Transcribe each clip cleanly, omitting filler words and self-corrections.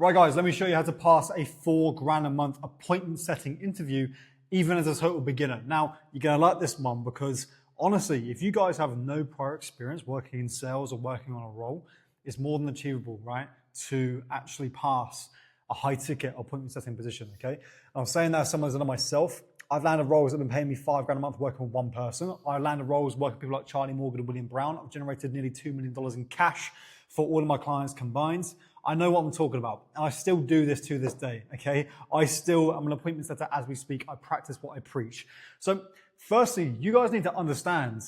Right guys, let me show you how to pass a $4,000 a month appointment setting interview, even as a total beginner. Now, you're gonna like this one because honestly, if you guys have no prior experience working in sales or working on a role, it's more than achievable, right? To actually pass a high ticket appointment setting position, okay? I'm saying that as someone who's done it myself. I've landed roles that have been paying me $5,000 a month working with one person. I landed roles working with people like Charlie Morgan and William Brown. I've generated nearly $2 million in cash for all of my clients combined. I know what I'm talking about, and I still do this to this day, okay? I'm an appointment setter as we speak. I practice what I preach. So firstly, you guys need to understand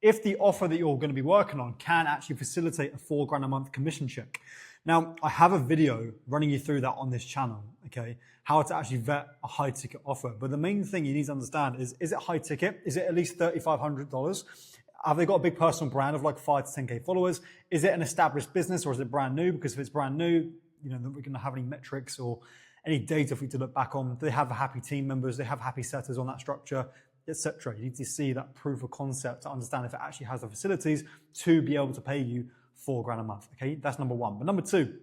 if the offer that you're going to be working on can actually facilitate a $4,000 a month commission check. Now, I have a video running you through that on this channel, okay? How to actually vet a high ticket offer. But the main thing you need to understand is it high ticket? Is it at least $3,500? Have they got a big personal brand of like 5 to 10K followers? Is it an established business or is it brand new? Because if it's brand new, you know, we're gonna have any metrics or any data for you to look back on. Do they have happy team members? Do they have happy setters on that structure, etc. You need to see that proof of concept to understand if it actually has the facilities to be able to pay you $4,000 a month, okay? That's number one. But number two,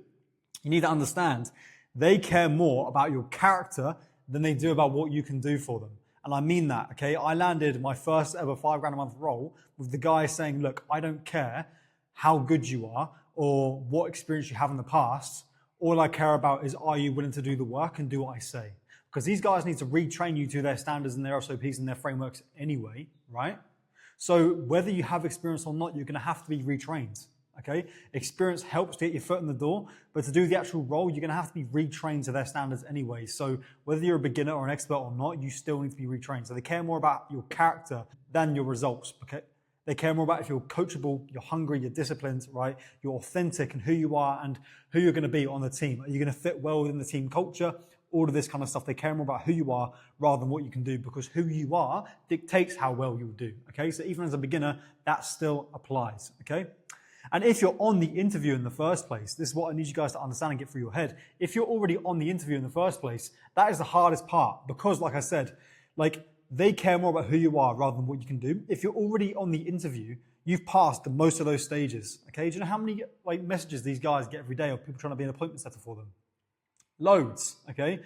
you need to understand they care more about your character than they do about what you can do for them. And I mean that, okay? I landed my first ever $5,000 a month role with the guy saying, look, I don't care how good you are or what experience you have in the past. All I care about is, are you willing to do the work and do what I say? Because these guys need to retrain you to their standards and their SOPs and their frameworks anyway, right? So whether you have experience or not, you're gonna have to be retrained. Okay, experience helps to get your foot in the door, but to do the actual role, you're gonna have to be retrained to their standards anyway. So whether you're a beginner or an expert or not, you still need to be retrained. So they care more about your character than your results, okay? They care more about if you're coachable, you're hungry, you're disciplined, right? You're authentic and who you are and who you're gonna be on the team. Are you gonna fit well within the team culture? All of this kind of stuff. They care more about who you are rather than what you can do, because who you are dictates how well you'll do, okay? So even as a beginner, that still applies, okay? And if you're on the interview in the first place, this is what I need you guys to understand and get through your head. If you're already on the interview in the first place, that is the hardest part because, like I said, like they care more about who you are rather than what you can do. If you're already on the interview, you've passed most of those stages, okay? Do you know how many like messages these guys get every day of people trying to be an appointment setter for them? Loads, okay?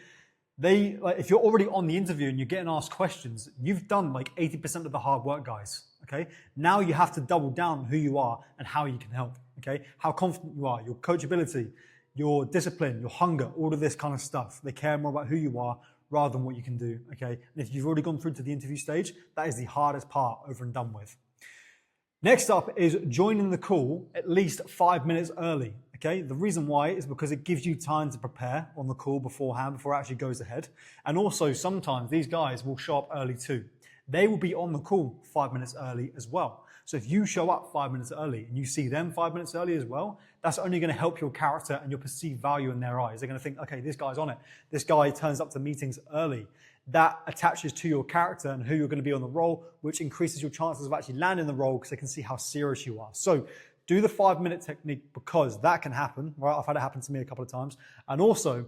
If you're already on the interview and you're getting asked questions, you've done like 80% of the hard work, guys, okay? Now you have to double down on who you are and how you can help, okay? How confident you are, your coachability, your discipline, your hunger, all of this kind of stuff. They care more about who you are rather than what you can do, okay? And if you've already gone through to the interview stage, that is the hardest part over and done with. Next up is joining the call at least 5 minutes early. Okay, the reason why is because it gives you time to prepare on the call beforehand before it actually goes ahead. And also sometimes these guys will show up early too. They will be on the call 5 minutes early as well. So if you show up 5 minutes early and you see them 5 minutes early as well, that's only going to help your character and your perceived value in their eyes. They're going to think, okay, this guy's on it. This guy turns up to meetings early. That attaches to your character and who you're going to be on the role, which increases your chances of actually landing the role because they can see how serious you are. So do the 5 minute technique because that can happen, right? I've had it happen to me a couple of times. And also,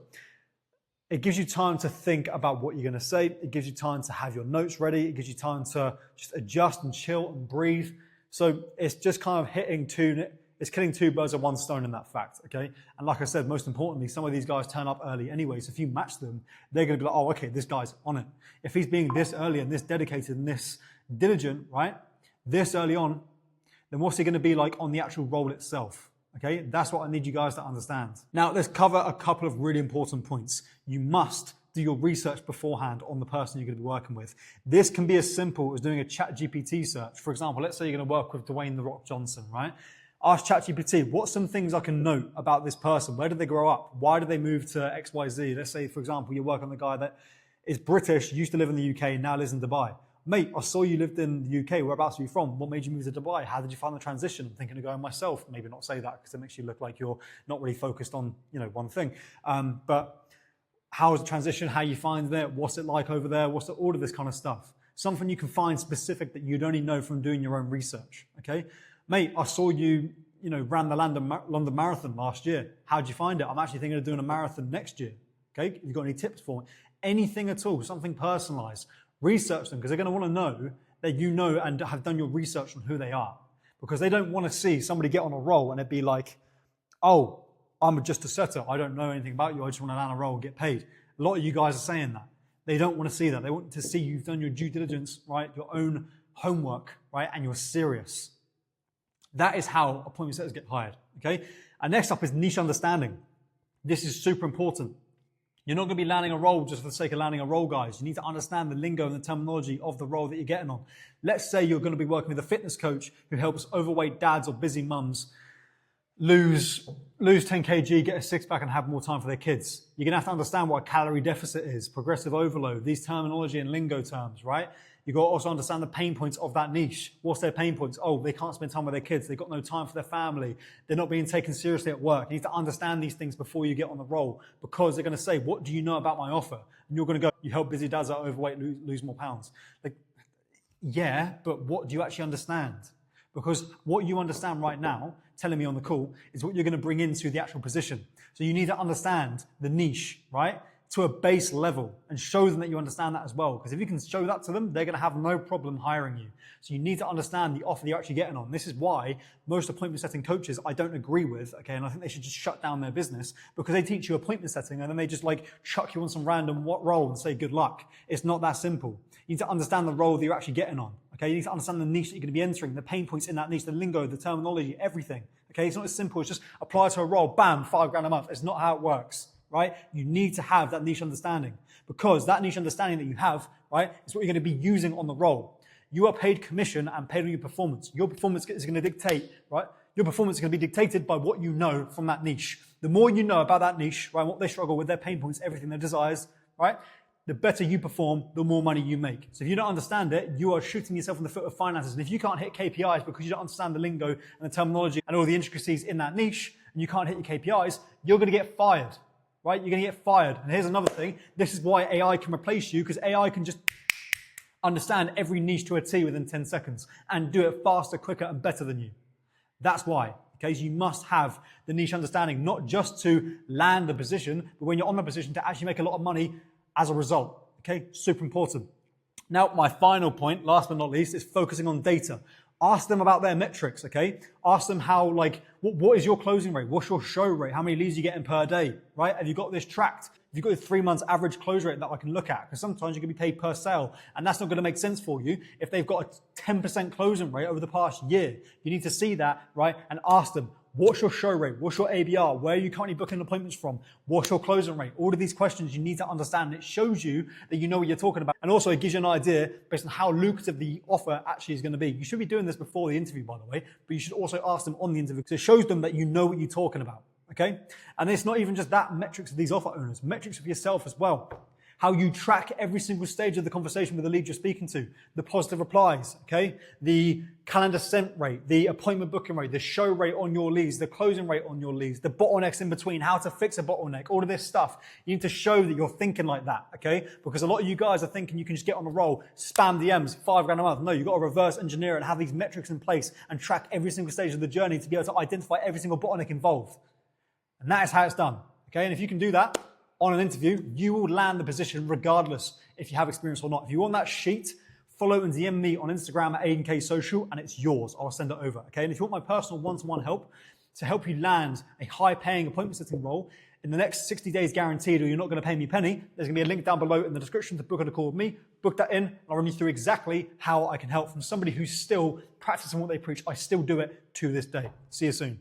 it gives you time to think about what you're gonna say. It gives you time to have your notes ready. It gives you time to just adjust and chill and breathe. So it's just kind of it's killing two birds with one stone in that fact, okay? And like I said, most importantly, some of these guys turn up early anyway. So if you match them, they're gonna be like, oh, okay, this guy's on it. If he's being this early and this dedicated and this diligent, right? This early on, then what's he going to be like on the actual role itself? Okay, that's what I need you guys to understand. Now, let's cover a couple of really important points. You must do your research beforehand on the person you're going to be working with. This can be as simple as doing a ChatGPT search. For example, let's say you're going to work with Dwayne "The Rock" Johnson, right? Ask ChatGPT, what's some things I can note about this person? Where did they grow up? Why did they move to XYZ? Let's say, for example, you work on the guy that is British, used to live in the UK, and now lives in Dubai. Mate, I saw you lived in the UK. Whereabouts are you from? What made you move to Dubai? How did you find the transition? I'm thinking of going myself. Maybe not say that because it makes you look like you're not really focused on, one thing. But how was the transition? How you find there? What's it like over there? What's all of this kind of stuff? Something you can find specific that you'd only know from doing your own research. Okay, mate, I saw you, ran the London Marathon last year. How'd you find it? I'm actually thinking of doing a marathon next year. Okay, have you got any tips for me? Anything at all? Something personalized. Research them because they're going to want to know that you know and have done your research on who they are, because they don't want to see somebody get on a roll and it'd be like, oh, I'm just a setter. I don't know anything about you. I just want to land a role and get paid. A lot of you guys are saying that. They don't want to see that. They want to see you've done your due diligence, right? Your own homework, right? And you're serious. That is how appointment setters get hired, okay? And next up is niche understanding. This is super important. You're not going to be landing a role just for the sake of landing a role, guys. You need to understand the lingo and the terminology of the role that you're getting on. Let's say you're going to be working with a fitness coach who helps overweight dads or busy mums lose 10 kg, get a six-pack, and have more time for their kids. You're going to have to understand what a calorie deficit is, progressive overload, these terminology and lingo terms, right? You've got to also understand the pain points of that niche. What's their pain points? Oh, they can't spend time with their kids. They've got no time for their family. They're not being taken seriously at work. You need to understand these things before you get on the role, because they're going to say, what do you know about my offer? And you're going to go, you help busy dads that are overweight lose more pounds. Like, yeah, but what do you actually understand? Because what you understand right now, telling me on the call, is what you're going to bring into the actual position. So you need to understand the niche, right? To a base level, and show them that you understand that as well. Because if you can show that to them, they're going to have no problem hiring you. So you need to understand the offer you're actually getting on. This is why most appointment setting coaches I don't agree with, okay? And I think they should just shut down their business, because they teach you appointment setting and then they just like chuck you on some random role and say good luck. It's not that simple. You need to understand the role that you're actually getting on, okay? You need to understand the niche that you're going to be entering, the pain points in that niche, the lingo, the terminology, everything, okay? It's not as simple as just apply to a role, bam, $5,000 a month. It's not how it works. Right? You need to have that niche understanding, because that niche understanding that you have, right, is what you're going to be using on the role. You are paid commission and paid on your performance. Your performance is going to dictate, right? Your performance is going to be dictated by what you know from that niche. The more you know about that niche, right, what they struggle with, their pain points, everything, their desires, right, the better you perform, the more money you make. So if you don't understand it, you are shooting yourself in the foot with finances. And if you can't hit KPIs because you don't understand the lingo and the terminology and all the intricacies in that niche, and you can't hit your KPIs, you're going to get fired. Right? You're going to get fired. And here's another thing. This is why AI can replace you, because AI can just understand every niche to a T within 10 seconds and do it faster, quicker, and better than you. That's why. Okay, so you must have the niche understanding, not just to land the position, but when you're on the position to actually make a lot of money as a result. Okay, super important. Now, my final point, last but not least, is focusing on data. Ask them about their metrics, okay? Ask them how, like, what is your closing rate? What's your show rate? How many leads are you getting per day, right? Have you got this tracked? Have you got a 3 months average close rate that I can look at? Because sometimes you can be paid per sale, and that's not going to make sense for you if they've got a 10% closing rate over the past year. You need to see that, right? And ask them, what's your show rate? What's your ABR? Where are you currently booking appointments from? What's your closing rate? All of these questions you need to understand. It shows you that you know what you're talking about. And also it gives you an idea based on how lucrative the offer actually is going to be. You should be doing this before the interview, by the way, but you should also ask them on the interview, because it shows them that you know what you're talking about, okay? And it's not even just that, metrics of these offer owners, metrics of yourself as well. How you track every single stage of the conversation with the lead you're speaking to, the positive replies, okay? The calendar sent rate, the appointment booking rate, the show rate on your leads, the closing rate on your leads, the bottlenecks in between, how to fix a bottleneck, all of this stuff. You need to show that you're thinking like that, okay? Because a lot of you guys are thinking you can just get on a roll, spam DMs, $5,000 a month. No, you've got to reverse engineer it and have these metrics in place and track every single stage of the journey to be able to identify every single bottleneck involved. And that is how it's done, okay? And if you can do that on an interview, you will land the position regardless if you have experience or not. If you want that sheet, follow and DM me on Instagram at AidenK Social, and it's yours. I'll send it over, okay? And if you want my personal one-to-one help to help you land a high-paying appointment setting role in the next 60 days guaranteed, or you're not going to pay me a penny, there's going to be a link down below in the description to book a call with me. Book that in, and I'll run you through exactly how I can help from somebody who's still practicing what they preach. I still do it to this day. See you soon.